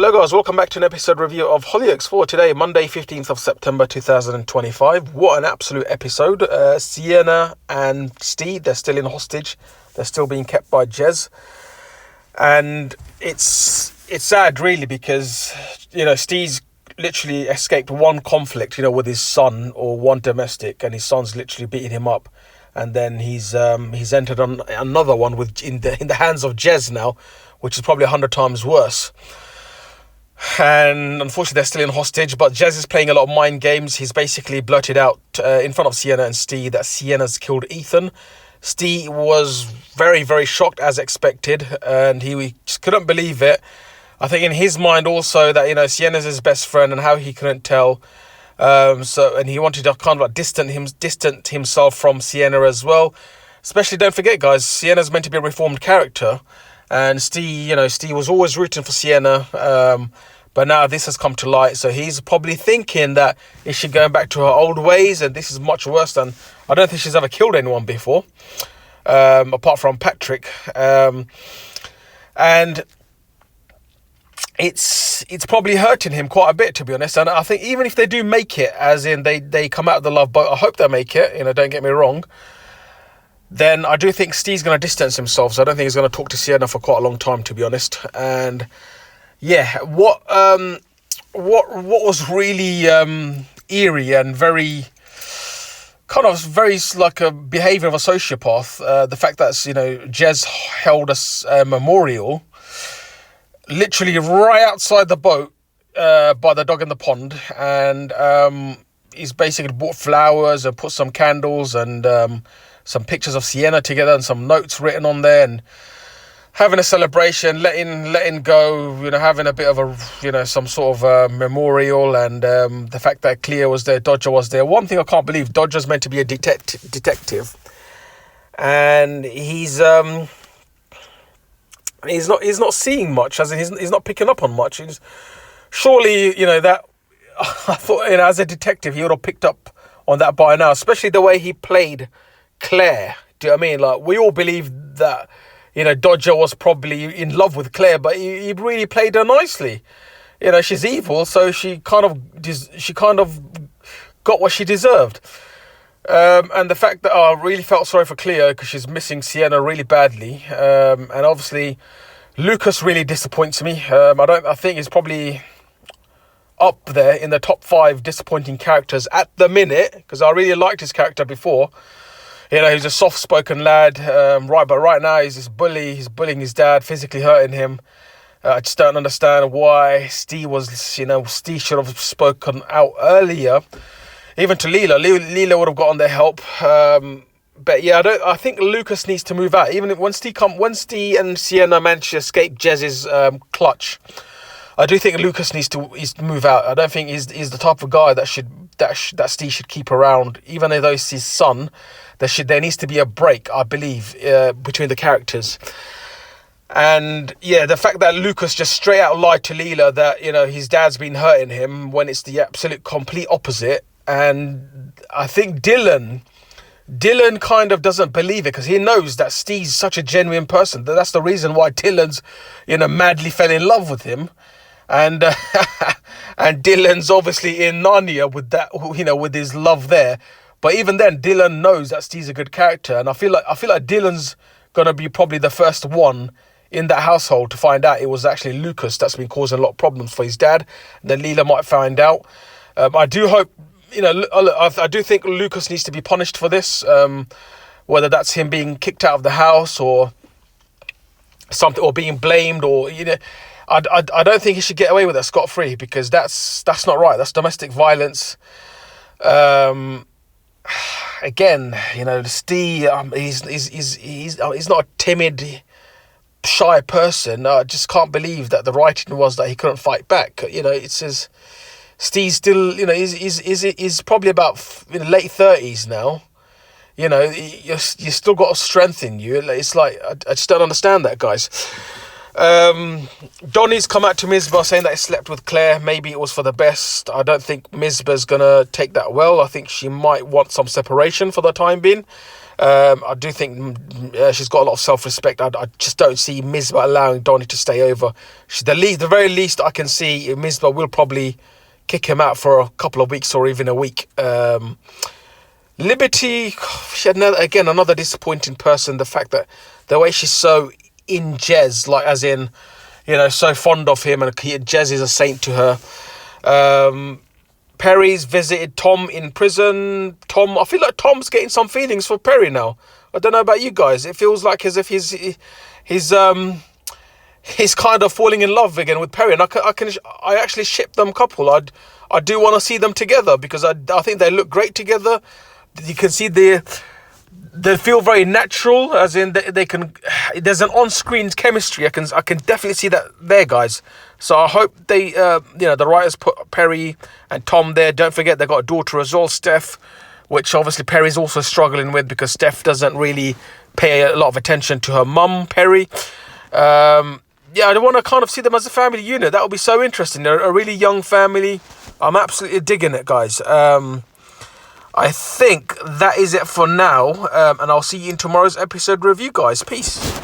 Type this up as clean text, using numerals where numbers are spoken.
Hello guys, welcome back to an episode review of Hollyoaks for today, Monday 15th of September 2025. What an absolute episode. Sienna and Steve, they're still in hostage. They're still being kept by Jez. And it's sad really because, Steve's literally escaped one conflict, with his son or one domestic, and his son's literally beating him up. And then he's entered on another one in the hands of Jez now, which is probably 100 times worse. And unfortunately, they're still in hostage, but Jez is playing a lot of mind games. He's basically blurted out in front of Sienna and Steve that Sienna's killed Ethan. Steve was very, very shocked as expected, and he just couldn't believe it. I think in his mind also that, Sienna's his best friend and how he couldn't tell. And he wanted to kind of like distant himself from Sienna as well. Especially, don't forget, guys, Sienna's meant to be a reformed character. And Steve was always rooting for Sienna, but now this has come to light. So he's probably thinking that is she going back to her old ways? And this is much worse than, I don't think she's ever killed anyone before, apart from Patrick. And it's probably hurting him quite a bit, to be honest. And I think even if they do make it, as in they come out of the love boat, I hope they make it, don't get me wrong. Then I do think Steve's going to distance himself. So I don't think he's going to talk to Sienna for quite a long time, to be honest. And yeah, what was really eerie and very like a behaviour of a sociopath. The fact that Jez held a memorial literally right outside the boat by the dog in the pond, and he's basically bought flowers and put some candles and some pictures of Sienna together and some notes written on there, and having a celebration, letting go, having a bit of a, some sort of memorial, and the fact that Cleo was there, Dodger was there. One thing I can't believe, Dodger's meant to be a detective, and he's not seeing much, as in he's not picking up on much. Surely, that I thought, as a detective, he would have picked up on that by now, especially the way he played Claire. Do you know what I mean? Like, we all believe that, Dodger was probably in love with Claire, but he really played her nicely. She's evil, so she kind of got what she deserved. And the fact that I really felt sorry for Cleo because she's missing Sienna really badly. And obviously, Lucas really disappoints me. I think he's probably up there in the top 5 disappointing characters at the minute, because I really liked his character before. He's a soft-spoken lad, but right now he's this bully. He's bullying his dad, physically hurting him. I just don't understand why Steve Steve should have spoken out earlier, even to Leela. Leela would have gotten their help. But yeah, I think Lucas needs to move out. Even when Steve and Sienna manage to escape Jez's clutch, I do think Lucas needs to move out. I don't think he's the type of guy that Steve should keep around, even though it's his son. There needs to be a break, I believe, between the characters. And yeah, the fact that Lucas just straight out lied to Leela that his dad's been hurting him, when it's the absolute complete opposite. And I think Dylan kind of doesn't believe it, because he knows that Steve's such a genuine person. That's the reason why Dylan's madly fell in love with him. And and Dylan's obviously in Narnia with that, with his love there. But even then, Dylan knows that Steve's a good character, and I feel like Dylan's gonna be probably the first one in that household to find out it was actually Lucas that's been causing a lot of problems for his dad. Then Leela might find out. I do hope, I do think Lucas needs to be punished for this, whether that's him being kicked out of the house or something, or being blamed, or I don't think he should get away with that scot-free, because that's not right. That's domestic violence. Again, Steve, he's not a timid, shy person. I just can't believe that the writing was that he couldn't fight back. It says Steve's still, he's probably about late 30s now. You still got strength in you. It's like, I just don't understand that, guys. Donnie's come out to Mizbah saying that he slept with Claire. Maybe it was for the best. I don't think Mizbah's gonna take that well. I think she might want some separation for the time being. I do think she's got a lot of self-respect. I just don't see Mizpah allowing Donny to stay over. The very least I can see, Mizpah will probably kick him out for a couple of weeks or even a week. Liberty, she had another disappointing person. The fact that the way she's so in Jez, like as in, so fond of him, and Jez is a saint to her. Perry's visited Tom in prison. I feel like Tom's getting some feelings for Perry now. I don't know about you guys. It feels like as if he's kind of falling in love again with Perry, and I actually ship them couple. I do want to see them together because I think they look great together. You can see they feel very natural, as in they can. There's an on-screen chemistry. I can definitely see that there, guys. So I hope they, the writers put Perry and Tom there. Don't forget they got a daughter as well, Steph, which obviously Perry's also struggling with because Steph doesn't really pay a lot of attention to her mum, Perry. I want to kind of see them as a family unit. That would be so interesting. They're a really young family. I'm absolutely digging it, guys. I think that is it for now, and I'll see you in tomorrow's episode review, guys. Peace.